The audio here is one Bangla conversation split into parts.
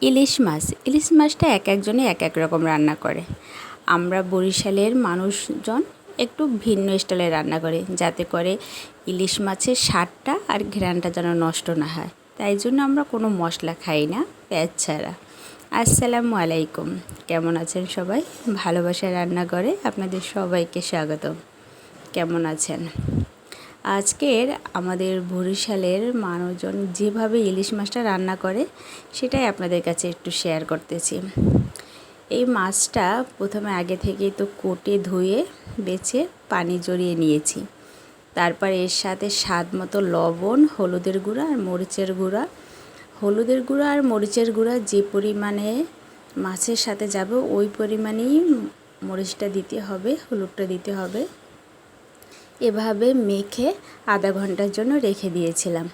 ইলিশ মাছটা এক একজনে এক এক রকম রান্না করে। আমরা বরিশালের মানুষজন একটু ভিন্ন স্টাইলে রান্না করি, যাতে করে ইলিশ মাছের স্বাদটা আর ঘ্রাণটা যেন নষ্ট না হয়। তাই জন্য আমরা কোনো মশলা খাই না পেঁয়াজ ছাড়া। আসসালামু আলাইকুম, কেমন আছেন সবাই? ভালোবাসার রান্নাঘরে আপনাদের সবাইকে স্বাগতম। কেমন আছেন? আজকের আমাদের বরিশালের মানুষজন যেভাবে ইলিশ মাছটা রান্না করে সেটাই আপনাদের কাছে একটু শেয়ার করতেছি। এই মাছটা প্রথমে আগে থেকেই তো কেটে ধুয়ে বেছে পানি জড়িয়ে নিয়েছি। তারপর এর সাথে স্বাদ মতো লবণ, হলুদের গুঁড়া আর মরিচের গুঁড়া। হলুদের গুঁড়া আর মরিচের গুঁড়া যে পরিমাণে মাছের সাথে যাবে ওই পরিমাণেই মরিচটা দিতে হবে, হলুদটা দিতে হবে। এভাবে মেখে আধা ঘন্টার জন্য রেখে দিয়েছিলাম।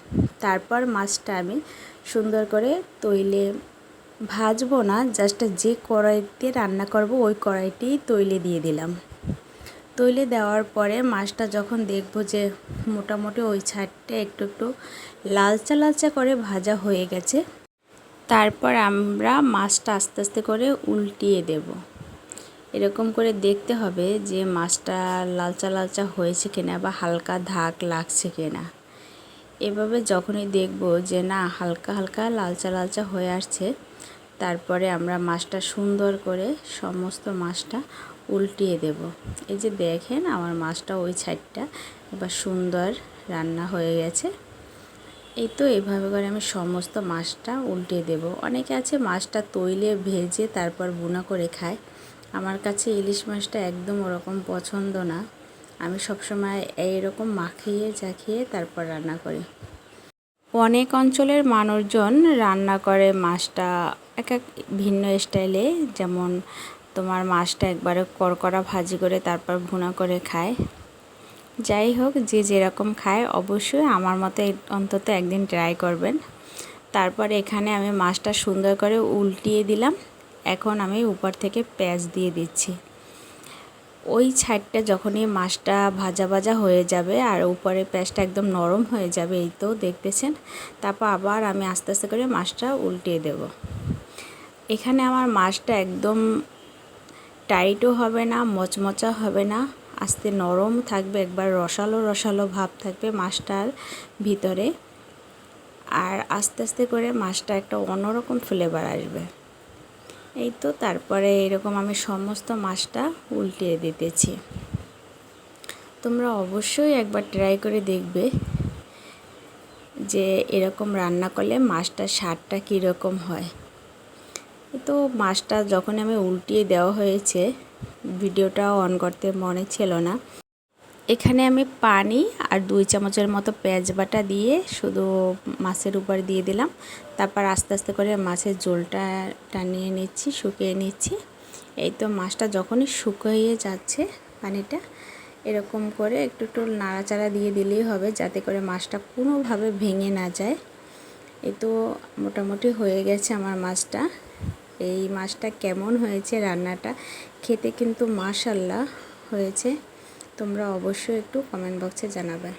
তারপর মাছটা আমি সুন্দর করে তৈলে ভাজবো না, জাস্ট যে কড়াইতে রান্না করব ওই কড়াইটি তৈলে দিয়ে দিলাম। তৈলে দেওয়ার পরে মাছটা যখন দেখব যে মোটামুটি ওই ছাড়টা একটু একটু লালচা লালচা করে ভাজা হয়ে গেছে, তারপর আমরা মাছটা আস্তে আস্তে করে উল্টিয়ে দেব। এরকম করে দেখতে হবে যে মাছটা লালচা লালচা হয়েছে কিনা বা হালকা ধাক লাগছে কিনা। এভাবে যখনই দেখব যে না হালকা হালকা লালচা লালচা হয়ে আসছে, তারপরে আমরা মাছটা সুন্দর করে সমস্ত মাছটা উল্টিয়ে দেব। এই যে দেখেন আমার মাছটা ওই সাইডটা এবার সুন্দর রান্না হয়ে গেছে। এই তো এভাবে করে আমি সমস্ত মাছটা উল্টিয়ে দেব। অনেকে আছে মাছটা তৈলে ভেজে তারপর ভুনা করে খায়। আমার কাছে ইলিশ মাছটা একদম ওরকম পছন্দ না। আমি সবসময় এইরকম মাখিয়ে চাখিয়ে তারপর রান্না করি। অনেক অঞ্চলের মানুষজন রান্না করে মাছটা এক এক ভিন্ন স্টাইলে, যেমন তোমার মাছটা একবারে কড়কড়া ভাজি করে তারপর ভুনা করে খায়। যাই হোক, যে যেরকম খায় অবশ্যই আমার মতো অন্তত একদিন ট্রাই করবেন। তারপর এখানে আমি মাছটা সুন্দর করে উল্টিয়ে দিলাম। এখন আমি উপর থেকে পেঁয়াজ দিয়ে দিচ্ছি। ওই সাইডটা যখনই মাছটা ভাজা ভাজা হয়ে যাবে আর উপরে পেঁয়াজটা একদম নরম হয়ে যাবে, এই তো দেখতেছেন। তারপর আবার আমি আস্তে আস্তে করে মাছটা উল্টিয়ে দেব। এখানে আমার মাছটা একদম টাইটও হবে না, মচমচা হবে না, আস্তে নরম থাকবে, একবার রসালো রসালো ভাব থাকবে মাছটার ভিতরে। আর আস্তে আস্তে করে মাছটা একটা অন্যরকম ফ্লেভার আসবে। এই তো তারপরে এরকম আমি সমস্ত মাছটা উল্টিয়ে দিতেছি। তোমরা অবশ্যই একবার ট্রাই করে দেখবে যে এরকম রান্না করলে মাছটার স্বাদটা কীরকম হয়। তো মাছটা যখন আমি উল্টিয়ে দেওয়া হয়েছে, ভিডিওটা অন করতে মনে ছিল না। এখানে আমি পানি আর 2 চামচের মতো পেঁয়াজ বাটা দিয়ে শুধু মাছের উপর দিয়ে দিলাম। তারপর আস্তে আস্তে করে মাছের ঝোলটা টানিয়ে নিচ্ছি, শুকিয়ে নিচ্ছি। এই তো মাছটা যখনই শুকিয়ে যাচ্ছে পানিটা, এরকম করে একটু একটু নাড়াচাড়া দিয়ে দিলেই হবে, যাতে করে মাছটা কোনোভাবে ভেঙে না যায়। এই তো মোটামুটি হয়ে গেছে আমার মাছটা। এই মাছটা কেমন হয়েছে রান্নাটা, খেতে কিন্তু মাশাআল্লাহ হয়েছে। তোমরা অবশ্যই একটু কমেন্ট বক্সে জানাবে।